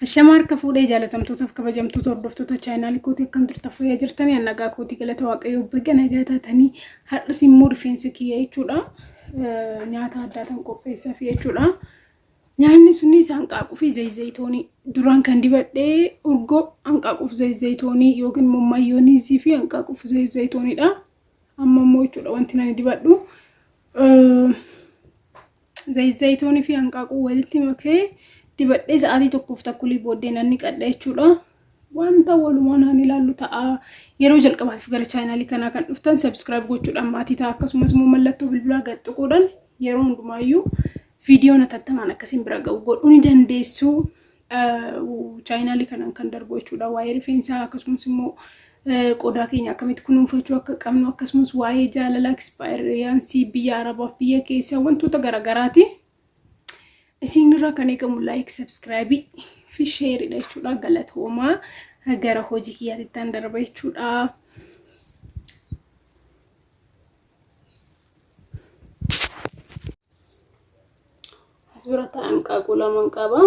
Ashamarka fuudhee jaalatamtootaaf kabajamtoota hordoftoota chaanaal kootii akkam jirta fayyaa jirtanii annagaa kootii galata waaqayyoo baga nagaa taatanii har'as immoo rifeensa kiyya jechuudha nyaata addaatan qopheessaa fi jechuudha nyaanni sunis hanqaaquu fi zayitoonii duraan kan dibadhee urgoo hanqaaquu fi zayitoonii yookiin immoo mayooniizii fi hanqaaquu fi zayitooniidha amma immoo jechuudha wanti nani dibadhu zayitoonii fi hanqaaquu walitti makee dibadhee sa'aatii tokkoof takkulii booddee nanni qadha jechuudha wanta walumaan ani ilaallu ta'a yeroo jalqabaatiif gara chaanaalii kanaa kan dhuftan subscribe gochuudhaan maatii ta'a akkasumas immoo mallattoo bilbilaa gadxiquudhaan yeroo hundumaayyuu viidiyoon atattamaan akkasiin bira ga'u godhuu ni dandeessu chaanaalii kanaan kan darbu jechuudha waa'ee rifeensaa akkasumas immoo qodaa keenya akkamitti kunuunfachuu akka qabnu akkasumas waa'ee jaalala experience biyya arabaaf biyya keessaa wantoota garagaraati isinirra kan eegamu like subscribe fi share dha jechuudha galatooma gara hojii kiyyaatti darba jechuudha asbirata hanqaaquu lamaan qaba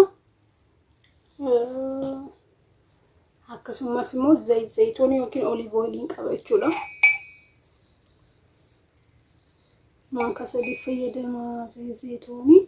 akkasumas immoo zayitoonii yookiin olive oil qaba jechuudha maanka sadii fayyadama zayitoonii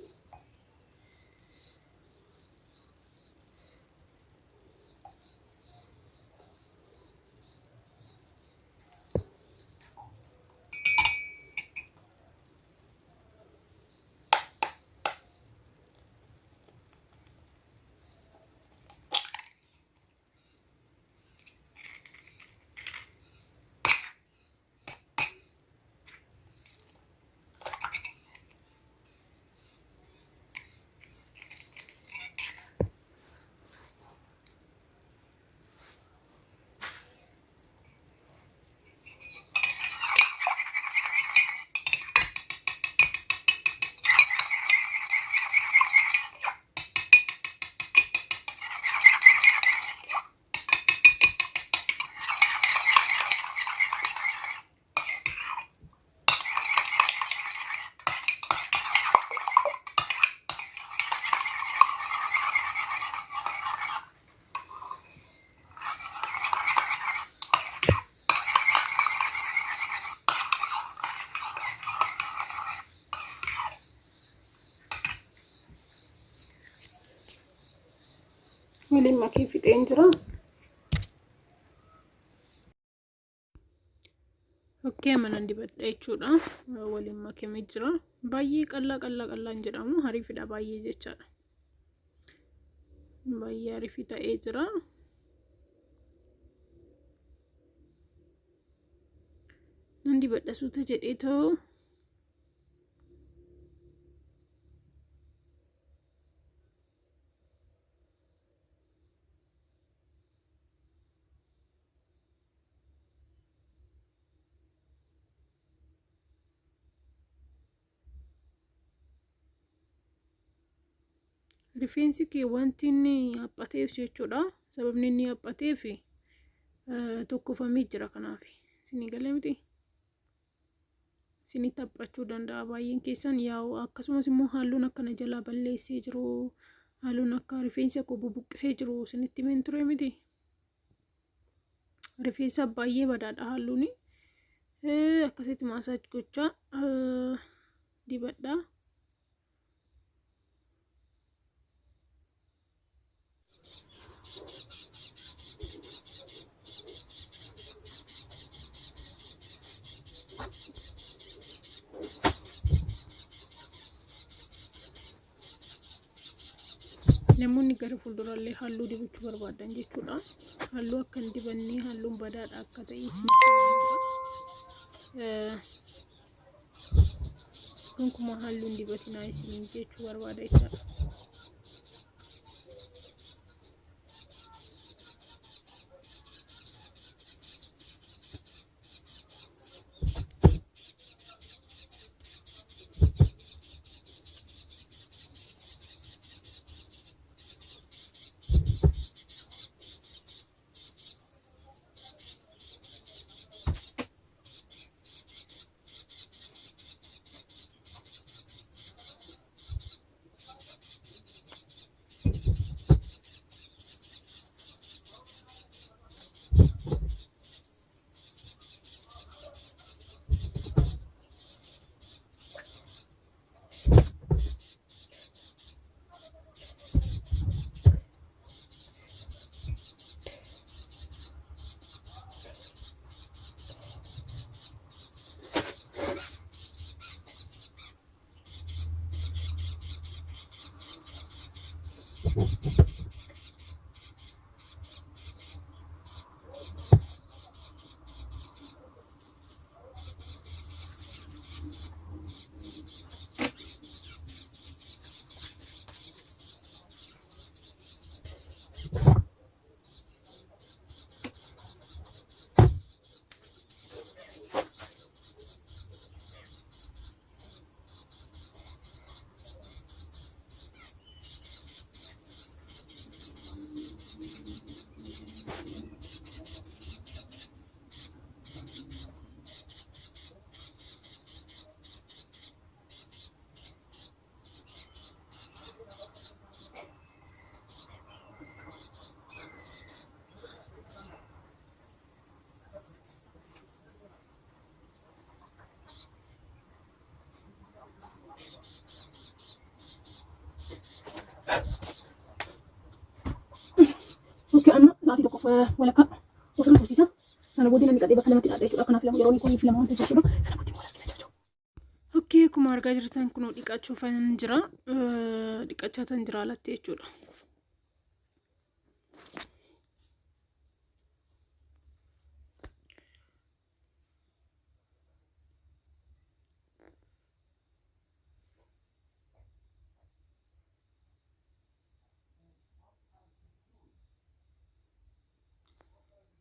waliin makee fixeen jira okay manan dibadha jechuudha waliin makee jira baay'ee qallaan jedhamu hariifidha baay'ee jechaadha baay'ee hariifi ta'ee jira nan dibadha suuta jedhee ta'u rifeensi kee wanti inni haphateef jechuudha sababni inni haphateef tokkofamee jira kanaaf isin galee miti isin taphachuu danda'a baay'een keessan yaa'u akkasumas immoo halluun akkana jalaa balleessee jiru halluun akka rifeensa koo bubuqqisee jiru isinitti men ture miti rifeensa baay'ee badaadha halluun akkasitti maasaaj gochaa dibadha namoonni gara fuuldurallee halluu dibachuu barbaadan jechuudha halluu akka dibannee halluun badaadha akka ta'e kun kuma halluun dibatinaa isin jechuu barbaada jechuudha of walakkaa ofirra tursiisa. Sana booddee namni qadhee bakka lamatti dhaadha jechuudha. Kanaaf yeroo inni kun filama wanta jechuudha. Sana booddee walakkaa jechuudha. Okkee akkuma argaa jirtan kun dhiqachuuf jira. Dhiqachaa tan jira alatti jechuudha.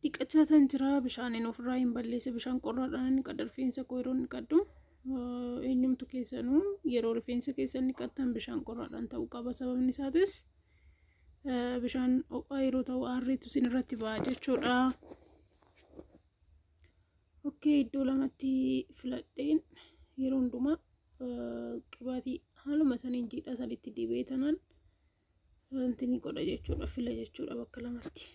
Dhiqachaa tan jira bishaaniin ofirraa hin balleesse bishaan qorraadhaan dhiqadha rifeensa koo yeroo dhiqadhu eenyumtu keessanuu yeroo rifeensa keessan dhiqattan bishaan qorraadhaan ta'uu qaba sababni isaatis bishaan ho'aa yeroo ta'u aarriitu isin irratti ba'a jechuudha. Okkee iddoo lamatti filadheen yeroo hundumaa qibaatii haaluma saniin jiidhaa sadiitti dibee tanaan wanti ni godha jechuudha fila jechuudha bakka lamatti.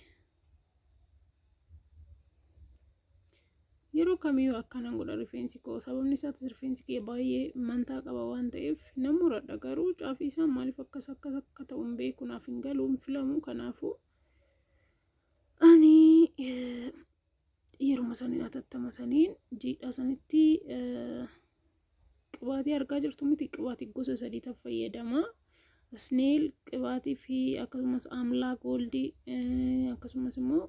Yeroo kamiyyuu akkanaan godha rifeensi koo sababni isaatis rifeensi kee baay'ee mantaa qaba waan ta'eef nan muradha garuu caafii isaa maaliif akka ta'uun beeku naaf hin galuun filamu kanaafuu ani yeruma saniin atattama saniin jiidhaa sanitti qibaatii argaa jirtu miti qibaatii gosa sadii fayyadama. Sneel qibaatii fi akkasumas amlaa goldii akkasumas immoo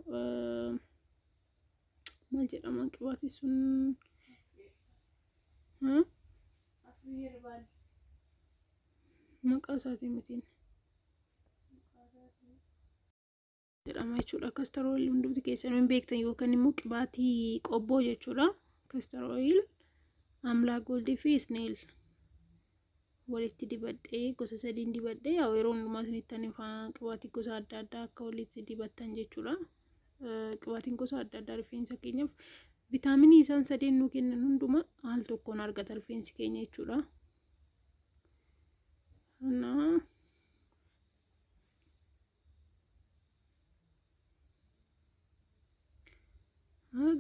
maal jedhama qibaatii sun maqaa isaatii mitiin jedhama jechuudha. Castor oil hundumti keessanuu hin beektan yookaan immoo qibaatii qobboo jechuudha. Castor oil, amlaa goldii fi sneel walitti dibadhee gosa sadiin dibadhee yeroo hundumaa isinitti qibaatii gosa adda addaa akka walitti dibattan jechuudha. Qibaatiin gosa adda addaa rifeensa keenyaaf vitaaminii isaan sadeen nuu kennan hunduma haal tokkoon argata rifeensi keenya jechuudha.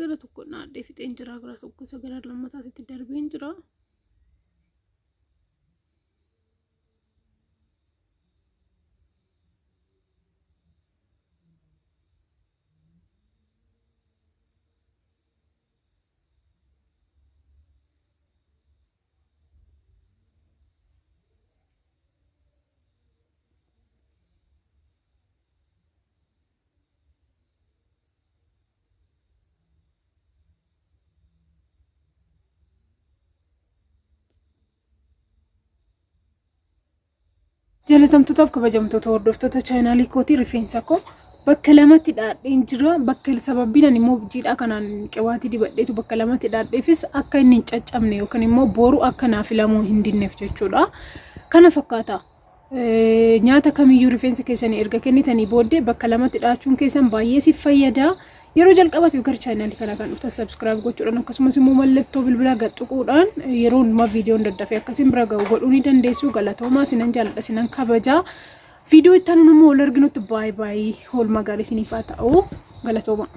Gara tokko naadhee fixeen jira gara tokko gara lammataatti darbeen jira. Jaalatamtootaaf kabajamtoota hordoftoota chaanaalii kootii rifeensa koo bakka lamatti dhaadheen jira. Bakka sababiin ani immoo jiidhaa kanaan qibaatii dibadheetu bakka lamatti dhaadheefis akka inni hin caccabne yookaan immoo boru akka naaf filamuu hin dinneef jechuudha. Kana fakkaata. Nyaata kamiyyuu rifeensa keessanii erga kennitanii booddee bakka lamatti dhaachuun keessan baay'ee si fayyada. Yeroo jalqabaatiif gara chaanaalii kana kan dhuftan subscribe gochuudhaan akkasumas immoo mallattoo bilbilaa gadhuquudhaan yeroo hundumaa viidiyoon daddafee akkasiin bira ga'u godhuu ni dandeessu. Galatoomaa sinan jaalladha sinan kabajaa. Viidiyoo itti aanu immoo wal arginutti baay'ee oolmaa gaarii isiniif haa ta'u. Galatoomaa.